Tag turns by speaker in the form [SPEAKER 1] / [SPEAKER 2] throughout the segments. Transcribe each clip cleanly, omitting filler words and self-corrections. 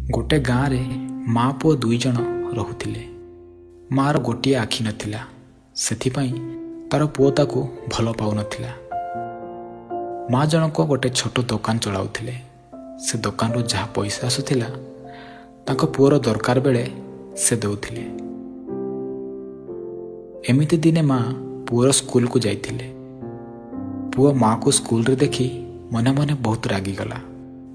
[SPEAKER 1] गोटे गाँव में माँ पुओ दुई जन रहुथिले। मार गोटे आखि नथिला, सेथिपाई तार पुओ ताकू भल पाउनथिला। माँ जनक गोटे छोट दुकान चलाउथिले। से दुकान रो जहाँ पैसा आसुथिला तांको पुओर दरकार बेले से देउथिले। एमिति दिने माँ पुओर स्कूल को जाइथिले। पुओ माँ को स्कूल रे देखी मने मने बहुत रागी गला।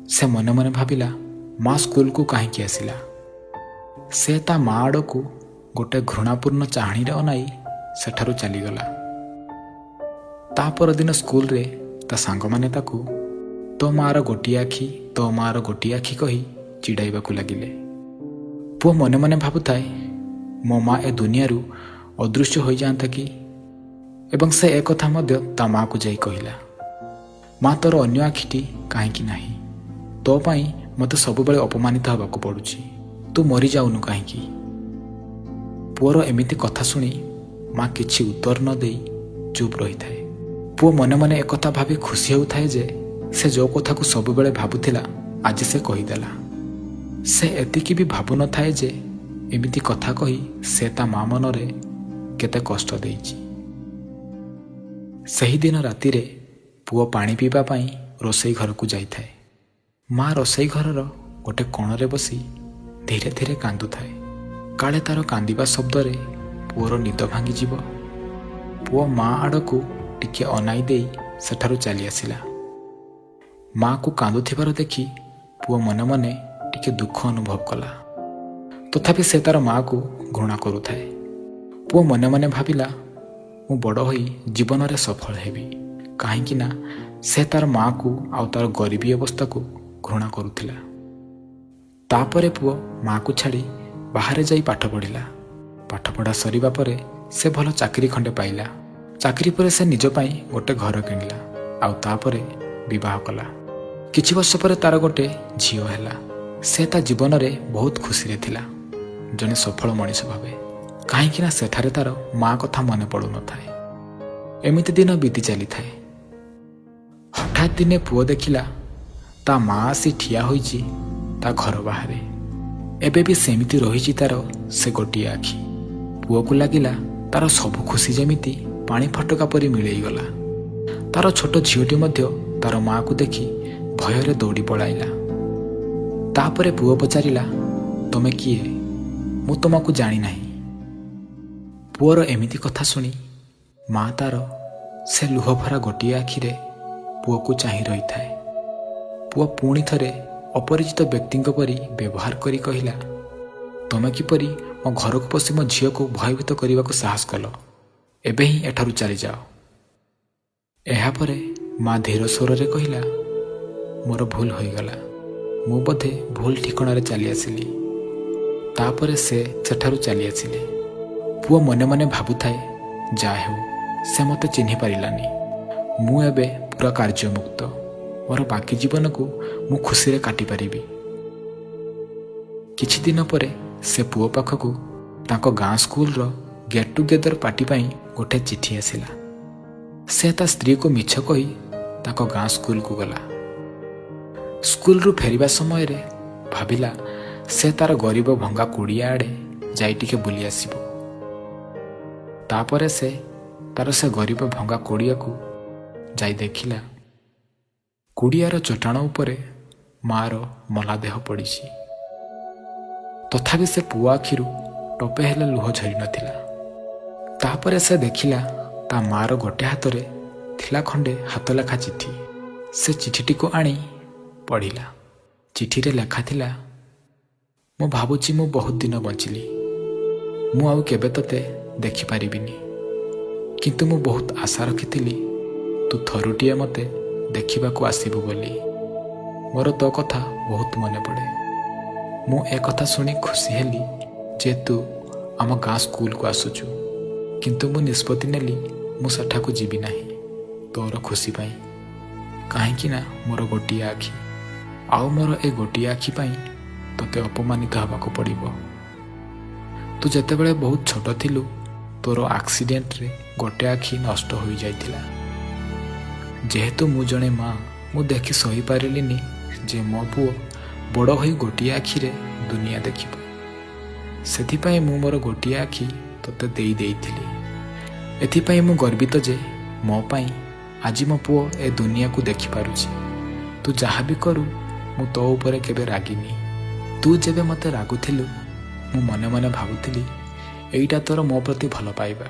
[SPEAKER 1] से मने मने भाबिला माँ स्कूल को कहीं आसिला। से ता माँ आड़ को गोटे घृणापूर्ण चाहणी अनाई सेठारु चलीगला। ता पर दिन स्कूल रे ता सांग माने ताकू तो मार गोटिए आखि तो मार गोटिए आखि कही चिड़ाइबाकू लागिले। पुओ मने मने भाबुथाए मो माँ ए दुनियारू अदृश्य हो जाता कि। एवं से एक कथा मध्य ता माँ को जाई कहिला, माँ तोर अन्य आखिटी कहीं नाही, तो पाई मते सबुबेले अपमानित हबाकू पड़ुछि, तू मरी जाउनु कहीं। पुओर एमिति कथा शुणी माँ किछि उत्तर न देई चुप रही थाए। पुओ मने मने एक कथा भाबी खुशी होउथाए जे से जो कथा को सबुबेले भाबुथिला आज से कहीदेला। से एतिकी भी भाबु न थाए जे एमिति कथा कही से ता माँ मनरे केते कष्ट देइछि। सही दिन राति रे पुओ पानी पीवा पाई रोसई घर को जाइथाए। माँ रोसई घरर गोटे कोणरे बसी धीरे धीरे कांदु थाए। काले तार कांदिबा शब्द रे पुओर निद भांगी जीव। पुओ माँ आड़ को टिके अनाई देई सेठारु चली आसिला। माँ को कांदुथिबार देखी पुओ मने मने टिके दुख अनुभव कला। तथापि से तार माँ को घृणा करुथाए। पुओ मने मने भाबिला मु बड़ होई जीवन रे सफल हेबी, काहेकि ना से तार माँ को आउ तार गरीबी अवस्था को घृणा करुथिला। तापरे पुओ माँ को छाड़ी बाहर जाई पाठ पढ़िला। पाठ पढ़ा सरिबा परे से भल चाकरी खंडे पाइला। चाकरी परे से निज पाई गोटे घर किणिला आउ तापरे विवाह कला। किछि वर्ष परे तार गोटे झियो हैला। से ता जीवन रे बहुत खुशी रे थिला, जने सफल मनीष भावे, काहेकि ना सेठारे तार माँ कथा मने पड़ु न थाए। एमिति दिन बीती चली थाए। हठात दिने पुओ देखिला ता माँ आसी ठिया होइछि ता घर बाहरे। एबे भी सेमिति रहिछि तार से गोटिए आखि। पुओ को लागिला तार सब खुशी जेमिति पानी फटका परी मिलई गला। तार छोट झियोटी मध्य तार माँ को देखी भୟରେ दौड़ी पड़ाइला। तापरे पुओ पचारिला, तमे किए? मु तुमको जानी नाही। पुओर एमिति कथा शुणी माँ तार से लुह भरा गोटिए आखिरे पुओ को चाही रही थाए। पुओ पुणी थरे अपरिचित व्यक्ति परी व्यवहार करी कहिला, तमे किपरि मो घर को पशि मो झियो को भयभीत करने को साहस कल? एबे ही एठारु चली जाओ। एहा परे माँ धीर स्वर रे कहिला, मोर भूल होईगला, मु बोधे भूल ठिकणारे चली आसिली। तापरे से सेठारु चली आसिले। पुओ मने मने भाबुथाए, जा हेउ से मते चिन्हि पारिलानी, मु एबे पूरा कार्यमुक्त, मोर बाकी जीवन को मु खुशी रे काटी पारिबी। किछि दिन परे से पुओ पाखकू तांको गाँ स्कूल रो गेट टुगेदर पार्टी पाई गोटे चिठी आसिला। से ता स्त्री को मिछ कही तांको गाँ स्कूल को गला। स्कूल रु फेरिबा समय रे भाबिला से तार गरीब भंगा कुड़िया आड़े जाई टिके बुली आसिबो। तापरे से तार से गरीब भंगा कुड़िया को जाई देखिला, कुड़ियार चटाण उपरे मार मला देह पड़िछि। तथापि से पुओ आखिरु टोपे हेले लुह झरी नथिला। तापरे से देखिला ता मार गोटे हाथ रे थिला खंडे हाथ लेखा चिठी। से चिठीटी को आनी पढ़िला। चिठी रे लेखा थिला, मु भाबुछि मु बहुत दिन बंचिली, मु आउ केबे तते देखि पारिबिनी, किंतु मु बहुत आशा रखिथिली तू थरुटिए मते देखिबा को आसीबु बोली। मोर तो कथा बहुत मने पड़े। मु ए कथा सुनी खुशी हेली जे तू आम गाँ स्कूल को आसुचु, किंतु मु निष्पत्ति नेली मु सेठाकू जीवी नाही तोर खुशी पाई, काहेकि ना मोर गोटिए आखि, आउ मोर ए गोटिए आखि पाई तोते अपमानित हबाकू पड़िबो। तू जेतेबेले बहुत छोट थिलु तोर एक्सीडेंट रे गोटे आखि नष्ट हो जाइथिला। जेहेतु मु जणे माँ, मु देखि सही पारिलिनी जे मो पुओ ବଡ଼ ହୋଇ ଗୋଟିଏ ଆଖିରେ ଦୁନିଆ ଦେଖିବ। ସେଥିପାଇଁ ମୁଁ ମୋର ଗୋଟିଏ ଆଖି ତୋତେ ଦେଇଥିଲି। ଏଥିପାଇଁ ମୁଁ ଗର୍ବିତ ଯେ ମୋ ପାଇଁ ଆଜି ମୋ ପୁଅ ଏ ଦୁନିଆକୁ ଦେଖିପାରୁଛି। ତୁ ଯାହା ବି କରୁ ମୁଁ ତୋ ଉପରେ କେବେ ରାଗିନି। ତୁ ଯେବେ ମୋତେ ରାଗୁଥିଲୁ ମୁଁ ମନେ ମନେ ଭାବୁଥିଲି ଏଇଟା ତୋର ମୋ ପ୍ରତି ଭଲ ପାଇବା।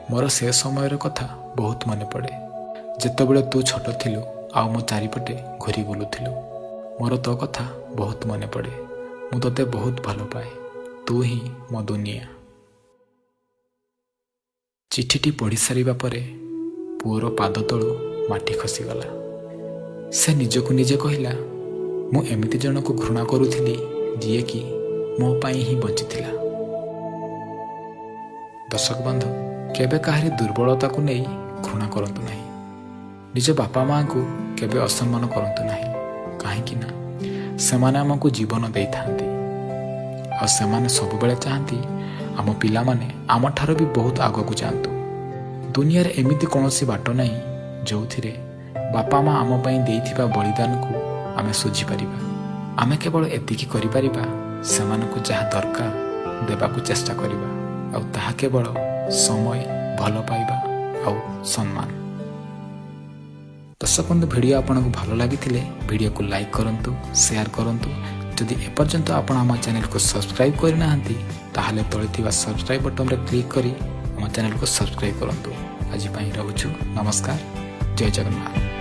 [SPEAKER 1] ମୋର ସେ ସମୟର କଥା ବହୁତ ମନେ ପଡ଼େ, ଯେତେବେଳେ ତୁ ଛୋଟ ଥିଲୁ ଆଉ ମୋ ଚାରିପଟେ ଘୁରି ବୁଲୁଥିଲୁ। ମୋର ତୋ କଥା ବହୁତ ମନେ ପଡ଼େ। ମୁଁ ତୋତେ ବହୁତ ଭଲ ପାଏ। ତୁ ହିଁ ମୋ ଦୁନିଆ। ଚିଠିଟି ପଢ଼ି ସାରିବା ପରେ ପୁଅର ପାଦ ତଳୁ ମାଟି ଖସିଗଲା। ସେ ନିଜକୁ ନିଜେ କହିଲା, ମୁଁ ଏମିତି ଜଣକୁ ଘୃଣା କରୁଥିଲି ଯିଏକି ମୋ ପାଇଁ ହିଁ ବଞ୍ଚିଥିଲା। ଦର୍ଶକ ବନ୍ଧୁ, କେବେ କାହାରି ଦୁର୍ବଳତାକୁ ନେଇ ଘୃଣା କରନ୍ତୁ ନାହିଁ। ନିଜ ବାପା ମାଆଙ୍କୁ କେବେ ଅସମ୍ମାନ କରନ୍ତୁ ନାହିଁ। କାହିଁକି ନା ସେମାନେ ଆମକୁ ଜୀବନ ଦେଇଥାନ୍ତି ଆଉ ସେମାନେ ସବୁବେଳେ ଚାହାନ୍ତି ଆମ ପିଲାମାନେ ଆମଠାରୁ ବି ବହୁତ ଆଗକୁ ଯାଆନ୍ତୁ। ଦୁନିଆରେ ଏମିତି କୌଣସି ବାଟ ନାହିଁ ଯେଉଁଥିରେ ବାପା ମା ଆମ ପାଇଁ ଦେଇଥିବା ବଳିଦାନକୁ ଆମେ ଶୁଝିପାରିବା। ଆମେ କେବଳ ଏତିକି କରିପାରିବା, ସେମାନଙ୍କୁ ଯାହା ଦରକାର ଦେବାକୁ ଚେଷ୍ଟା କରିବା, ଆଉ ତାହା କେବଳ ସମୟ, ଭଲ ପାଇବା ଆଉ ସମ୍ମାନ। ଦର୍ଶକ ବନ୍ଧୁ, ଭିଡ଼ିଓ ଆପଣଙ୍କୁ ଭଲ ଲାଗିଥିଲେ ଭିଡ଼ିଓକୁ ଲାଇକ୍ କରନ୍ତୁ, ସେୟାର କରନ୍ତୁ। ଯଦି ଏପର୍ଯ୍ୟନ୍ତ ଆପଣ ଆମ ଚ୍ୟାନେଲକୁ ସବସ୍କ୍ରାଇବ୍ କରିନାହାନ୍ତି ତାହେଲେ ତଳେ ଥିବା ସବସ୍କ୍ରାଇବ୍ ବଟନରେ କ୍ଲିକ୍ କରି ଆମ ଚ୍ୟାନେଲକୁ ସବସ୍କ୍ରାଇବ୍ କରନ୍ତୁ। ଆଜି ପାଇଁ ରହୁଛୁ। ନମସ୍କାର। ଜୟ ଜଗନ୍ନାଥ।